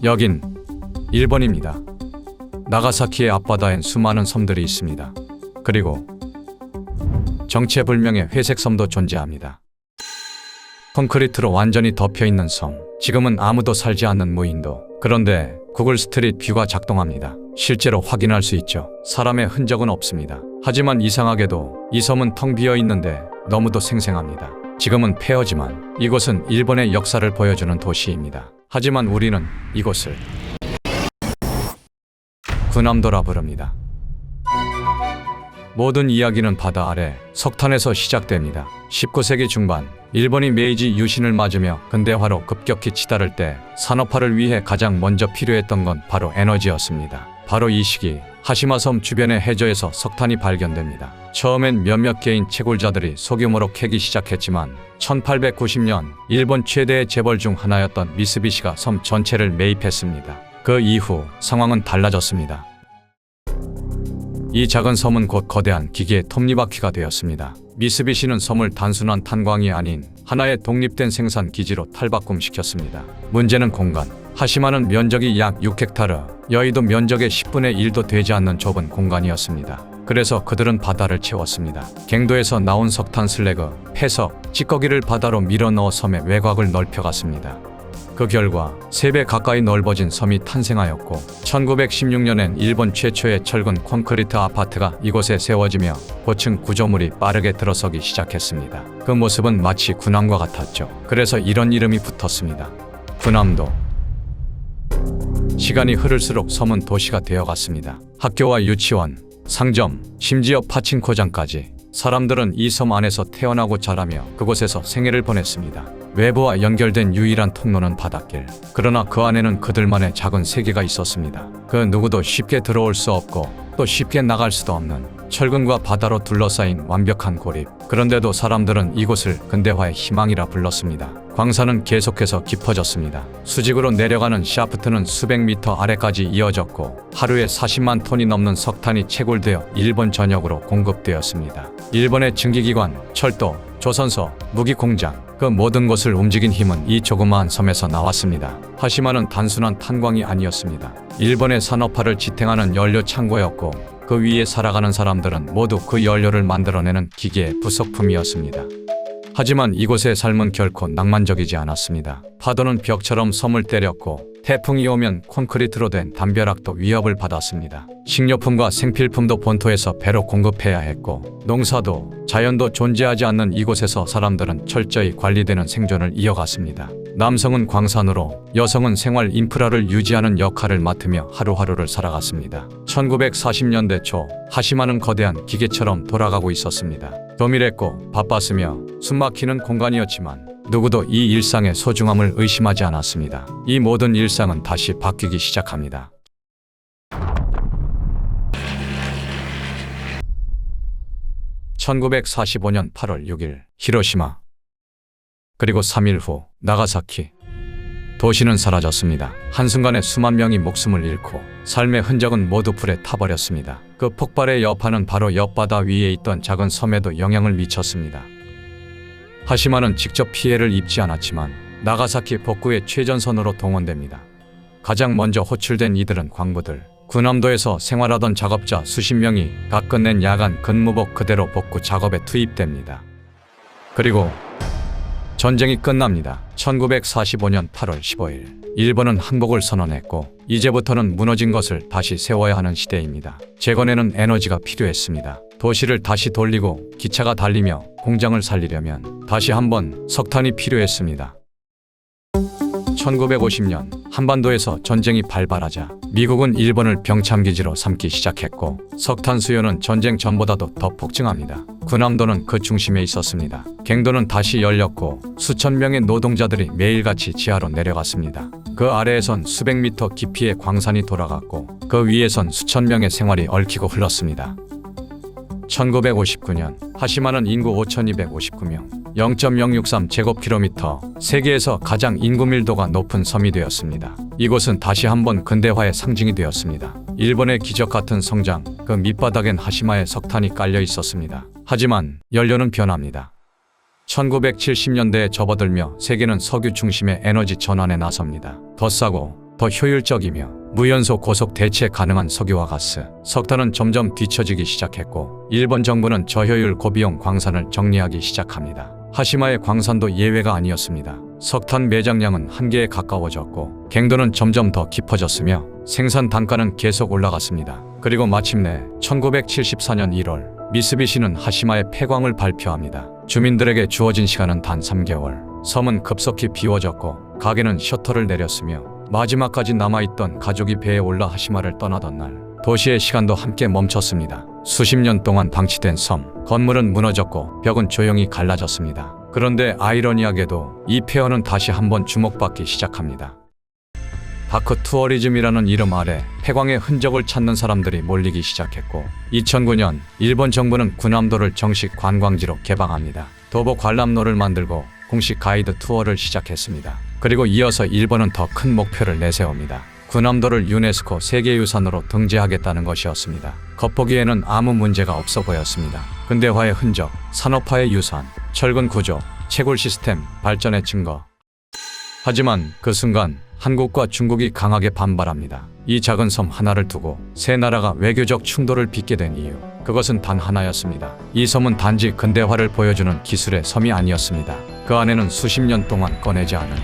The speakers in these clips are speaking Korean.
여긴 일본입니다. 나가사키의 앞바다엔 수많은 섬들이 있습니다. 그리고 정체불명의 회색 섬도 존재합니다. 콘크리트로 완전히 덮여있는 섬, 지금은 아무도 살지 않는 무인도. 그런데 구글 스트릿 뷰가 작동합니다. 실제로 확인할 수 있죠. 사람의 흔적은 없습니다. 하지만 이상하게도 이 섬은 텅 비어 있는데 너무도 생생합니다. 지금은 폐허지만 이곳은 일본의 역사를 보여주는 도시입니다. 하지만 우리는 이곳을 군함도라 부릅니다. 모든 이야기는 바다 아래 석탄에서 시작됩니다. 19세기 중반 일본이 메이지 유신을 맞으며 근대화로 급격히 치달을 때 산업화를 위해 가장 먼저 필요했던 건 바로 에너지였습니다. 바로 이 시기 하시마 섬 주변의 해저에서 석탄이 발견됩니다. 처음엔 몇몇 개인 채굴자들이 소규모로 캐기 시작했지만 1890년 일본 최대의 재벌 중 하나였던 미쓰비시가 섬 전체를 매입했습니다. 그 이후 상황은 달라졌습니다. 이 작은 섬은 곧 거대한 기계의 톱니바퀴가 되었습니다. 미쓰비시는 섬을 단순한 탄광이 아닌 하나의 독립된 생산 기지로 탈바꿈시켰습니다. 문제는 공간. 하시마는 면적이 약 6헥타르, 여의도 면적의 10분의 1도 되지 않는 좁은 공간이었습니다. 그래서 그들은 바다를 채웠습니다. 갱도에서 나온 석탄 슬래그, 폐석, 찌꺼기를 바다로 밀어넣어 섬의 외곽을 넓혀갔습니다. 그 결과 3배 가까이 넓어진 섬이 탄생하였고 1916년엔 일본 최초의 철근 콘크리트 아파트가 이곳에 세워지며 고층 구조물이 빠르게 들어서기 시작했습니다. 그 모습은 마치 군함과 같았죠. 그래서 이런 이름이 붙었습니다. 군함도. 시간이 흐를수록 섬은 도시가 되어갔습니다. 학교와 유치원, 상점, 심지어 파친코장까지 사람들은 이 섬 안에서 태어나고 자라며 그곳에서 생애를 보냈습니다. 외부와 연결된 유일한 통로는 바닷길. 그러나 그 안에는 그들만의 작은 세계가 있었습니다. 그 누구도 쉽게 들어올 수 없고 또 쉽게 나갈 수도 없는 철근과 바다로 둘러싸인 완벽한 고립. 그런데도 사람들은 이곳을 근대화의 희망이라 불렀습니다. 광산은 계속해서 깊어졌습니다. 수직으로 내려가는 샤프트는 수백 미터 아래까지 이어졌고 하루에 40만 톤이 넘는 석탄이 채굴되어 일본 전역으로 공급되었습니다. 일본의 증기기관, 철도, 조선소, 무기공장, 그 모든 것을 움직인 힘은 이 조그마한 섬에서 나왔습니다. 하시마는 단순한 탄광이 아니었습니다. 일본의 산업화를 지탱하는 연료 창고였고 그 위에 살아가는 사람들은 모두 그 연료를 만들어내는 기계의 부속품이었습니다. 하지만 이곳의 삶은 결코 낭만적이지 않았습니다. 파도는 벽처럼 섬을 때렸고 태풍이 오면 콘크리트로 된 담벼락도 위협을 받았습니다. 식료품과 생필품도 본토에서 배로 공급해야 했고 농사도 자연도 존재하지 않는 이곳에서 사람들은 철저히 관리되는 생존을 이어갔습니다. 남성은 광산으로, 여성은 생활 인프라를 유지하는 역할을 맡으며 하루하루를 살아갔습니다. 1940년대 초 하시마는 거대한 기계처럼 돌아가고 있었습니다. 교밀했고 바빴으며 숨막히는 공간이었지만 누구도 이 일상의 소중함을 의심하지 않았습니다. 이 모든 일상은 다시 바뀌기 시작합니다. (1945년 8월 6일) 히로시마. 그리고 3일 후 나가사키. 도시는 사라졌습니다. 한순간에 수만 명이 목숨을 잃고 삶의 흔적은 모두 불에 타버렸습니다. 그 폭발의 여파는 바로 옆바다 위에 있던 작은 섬에도 영향을 미쳤습니다. 하시마는 직접 피해를 입지 않았지만 나가사키 복구의 최전선으로 동원됩니다. 가장 먼저 호출된 이들은 광부들. 군함도에서 생활하던 작업자 수십 명이 각 끝낸 야간 근무복 그대로 복구 작업에 투입됩니다. 그리고 전쟁이 끝납니다. 1945년 8월 15일 일본은 항복을 선언했고 이제부터는 무너진 것을 다시 세워야 하는 시대입니다. 재건에는 에너지가 필요했습니다. 도시를 다시 돌리고 기차가 달리며 공장을 살리려면 다시 한번 석탄이 필요했습니다. 1950년 한반도에서 전쟁이 발발하자 미국은 일본을 병참기지로 삼기 시작했고 석탄 수요는 전쟁 전보다도 더 폭증합니다. 군함도는 그 중심에 있었습니다. 갱도는 다시 열렸고 수천 명의 노동자들이 매일같이 지하로 내려갔습니다. 그 아래에선 수백 미터 깊이의 광산이 돌아갔고 그 위에선 수천 명의 생활이 얽히고 흘렀습니다. 1959년 하시마는 인구 5,259명, 0.063제곱킬로미터, 세계에서 가장 인구 밀도가 높은 섬이 되었습니다. 이곳은 다시 한번 근대화의 상징이 되었습니다. 일본의 기적 같은 성장, 그 밑바닥엔 하시마의 석탄이 깔려 있었습니다. 하지만 연료는 변합니다. 1970년대에 접어들며 세계는 석유 중심의 에너지 전환에 나섭니다. 더 싸고 더 효율적이며 무연소 고속 대체 가능한 석유와 가스, 석탄은 점점 뒤처지기 시작했고 일본 정부는 저효율 고비용 광산을 정리하기 시작합니다. 하시마의 광산도 예외가 아니었습니다. 석탄 매장량은 한계에 가까워졌고 갱도는 점점 더 깊어졌으며 생산 단가는 계속 올라갔습니다. 그리고 마침내 1974년 1월 미쓰비시는 하시마의 폐광을 발표합니다. 주민들에게 주어진 시간은 단 3개월. 섬은 급속히 비워졌고 가게는 셔터를 내렸으며 마지막까지 남아있던 가족이 배에 올라 하시마를 떠나던 날 도시의 시간도 함께 멈췄습니다. 수십 년 동안 방치된 섬, 건물은 무너졌고 벽은 조용히 갈라졌습니다. 그런데 아이러니하게도 이 폐허는 다시 한번 주목받기 시작합니다. 다크 투어리즘이라는 이름 아래 폐광의 흔적을 찾는 사람들이 몰리기 시작했고 2009년 일본 정부는 군함도를 정식 관광지로 개방합니다. 도보 관람로를 만들고 공식 가이드 투어를 시작했습니다. 그리고 이어서 일본은 더 큰 목표를 내세웁니다. 군함도를 유네스코 세계유산으로 등재하겠다는 것이었습니다. 겉보기에는 아무 문제가 없어 보였습니다. 근대화의 흔적, 산업화의 유산, 철근 구조, 채굴 시스템, 발전의 증거. 하지만 그 순간 한국과 중국이 강하게 반발합니다. 이 작은 섬 하나를 두고 세 나라가 외교적 충돌을 빚게 된 이유, 그것은 단 하나였습니다. 이 섬은 단지 근대화를 보여주는 기술의 섬이 아니었습니다. 그 안에는 수십 년 동안 꺼내지 않은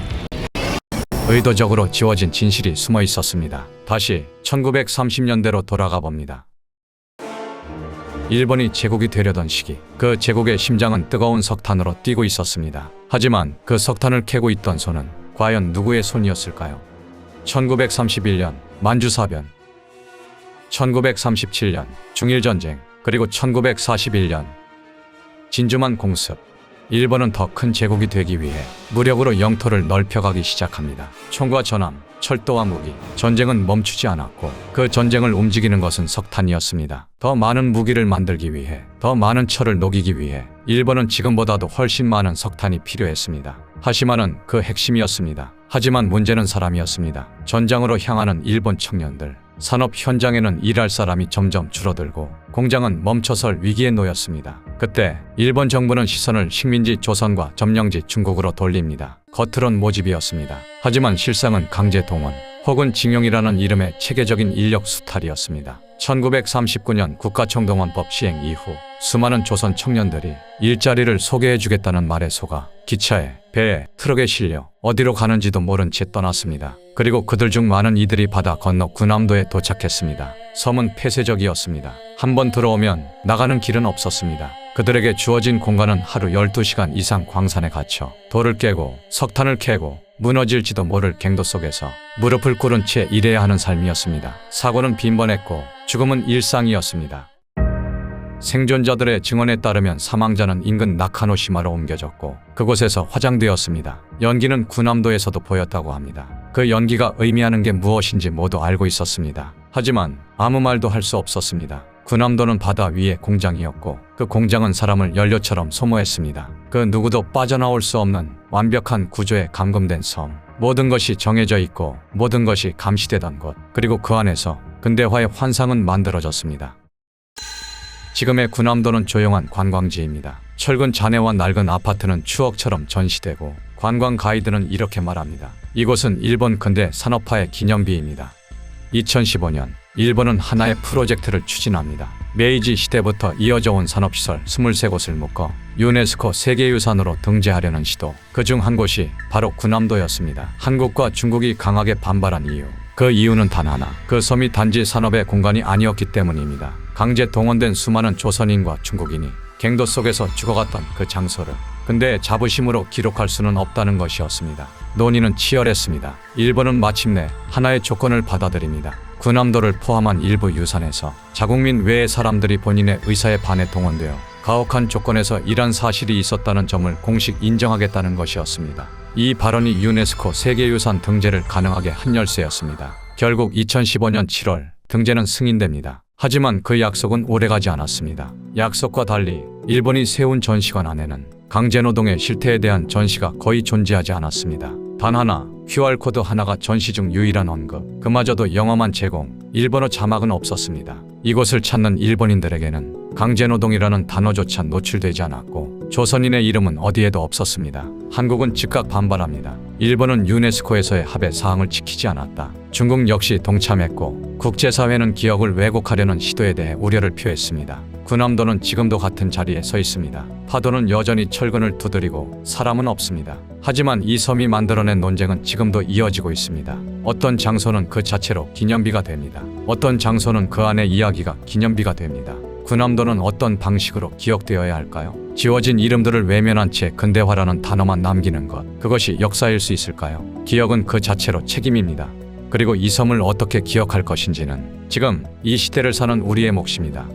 의도적으로 지워진 진실이 숨어 있었습니다. 다시 1930년대로 돌아가 봅니다. 일본이 제국이 되려던 시기, 그 제국의 심장은 뜨거운 석탄으로 뛰고 있었습니다. 하지만 그 석탄을 캐고 있던 손은 과연 누구의 손이었을까요? 1931년 만주사변, 1937년 중일전쟁, 그리고 1941년 진주만 공습. 일본은 더 큰 제국이 되기 위해 무력으로 영토를 넓혀가기 시작합니다. 총과 전함, 철도와 무기, 전쟁은 멈추지 않았고 그 전쟁을 움직이는 것은 석탄이었습니다. 더 많은 무기를 만들기 위해, 더 많은 철을 녹이기 위해 일본은 지금보다도 훨씬 많은 석탄이 필요했습니다. 하시마는 그 핵심이었습니다. 하지만 문제는 사람이었습니다. 전장으로 향하는 일본 청년들, 산업 현장에는 일할 사람이 점점 줄어들고 공장은 멈춰설 위기에 놓였습니다. 그때 일본 정부는 시선을 식민지 조선과 점령지 중국으로 돌립니다. 겉으론 모집이었습니다. 하지만 실상은 강제 동원 혹은 징용이라는 이름의 체계적인 인력 수탈이었습니다. 1939년 국가총동원법 시행 이후 수많은 조선 청년들이 일자리를 소개해주겠다는 말에 속아 기차에, 배에, 트럭에 실려 어디로 가는지도 모른 채 떠났습니다. 그리고 그들 중 많은 이들이 바다 건너 군함도에 도착했습니다. 섬은 폐쇄적이었습니다. 한번 들어오면 나가는 길은 없었습니다. 그들에게 주어진 공간은 하루 12시간 이상 광산에 갇혀 돌을 깨고 석탄을 캐고 무너질지도 모를 갱도 속에서 무릎을 꿇은 채 일해야 하는 삶이었습니다. 사고는 빈번했고 죽음은 일상이었습니다. 생존자들의 증언에 따르면 사망자는 인근 나카노시마로 옮겨졌고 그곳에서 화장되었습니다. 연기는 군함도에서도 보였다고 합니다. 그 연기가 의미하는 게 무엇인지 모두 알고 있었습니다. 하지만 아무 말도 할 수 없었습니다. 군함도는 바다 위의 공장이었고 그 공장은 사람을 연료처럼 소모했습니다. 그 누구도 빠져나올 수 없는 완벽한 구조에 감금된 섬. 모든 것이 정해져 있고 모든 것이 감시되던 곳, 그리고 그 안에서 근대화의 환상은 만들어졌습니다. 지금의 군함도는 조용한 관광지입니다. 철근 잔해와 낡은 아파트는 추억처럼 전시되고 관광 가이드는 이렇게 말합니다. 이곳은 일본 근대 산업화의 기념비입니다. 2015년 일본은 하나의 프로젝트를 추진합니다. 메이지 시대부터 이어져 온 산업시설 23곳을 묶어 유네스코 세계유산으로 등재하려는 시도, 그중 한 곳이 바로 군함도였습니다. 한국과 중국이 강하게 반발한 이유, 그 이유는 단 하나, 그 섬이 단지 산업의 공간이 아니었기 때문입니다. 강제 동원된 수많은 조선인과 중국인이 갱도 속에서 죽어갔던 그 장소를 근대의 자부심으로 기록할 수는 없다는 것이었습니다. 논의는 치열했습니다. 일본은 마침내 하나의 조건을 받아들입니다. 군함도를 포함한 일부 유산에서 자국민 외의 사람들이 본인의 의사에 반해 동원되어 가혹한 조건에서 일한 사실이 있었다는 점을 공식 인정하겠다는 것이었습니다. 이 발언이 유네스코 세계유산 등재를 가능하게 한 열쇠였습니다. 결국 2015년 7월 등재는 승인됩니다. 하지만 그 약속은 오래가지 않았습니다. 약속과 달리 일본이 세운 전시관 안에는 강제노동의 실태에 대한 전시가 거의 존재하지 않았습니다. 단 하나, QR코드 하나가 전시 중 유일한 언급, 그마저도 영어만 제공, 일본어 자막은 없었습니다. 이곳을 찾는 일본인들에게는 강제노동이라는 단어조차 노출되지 않았고 조선인의 이름은 어디에도 없었습니다. 한국은 즉각 반발합니다. 일본은 유네스코에서의 합의 사항을 지키지 않았다. 중국 역시 동참했고 국제사회는 기억을 왜곡하려는 시도에 대해 우려를 표했습니다. 군함도는 지금도 같은 자리에 서 있습니다. 파도는 여전히 철근을 두드리고 사람은 없습니다. 하지만 이 섬이 만들어낸 논쟁은 지금도 이어지고 있습니다. 어떤 장소는 그 자체로 기념비가 됩니다. 어떤 장소는 그 안의 이야기가 기념비가 됩니다. 군함도는 어떤 방식으로 기억되어야 할까요? 지워진 이름들을 외면한 채 근대화라는 단어만 남기는 것, 그것이 역사일 수 있을까요? 기억은 그 자체로 책임입니다. 그리고 이 섬을 어떻게 기억할 것인지는 지금 이 시대를 사는 우리의 몫입니다.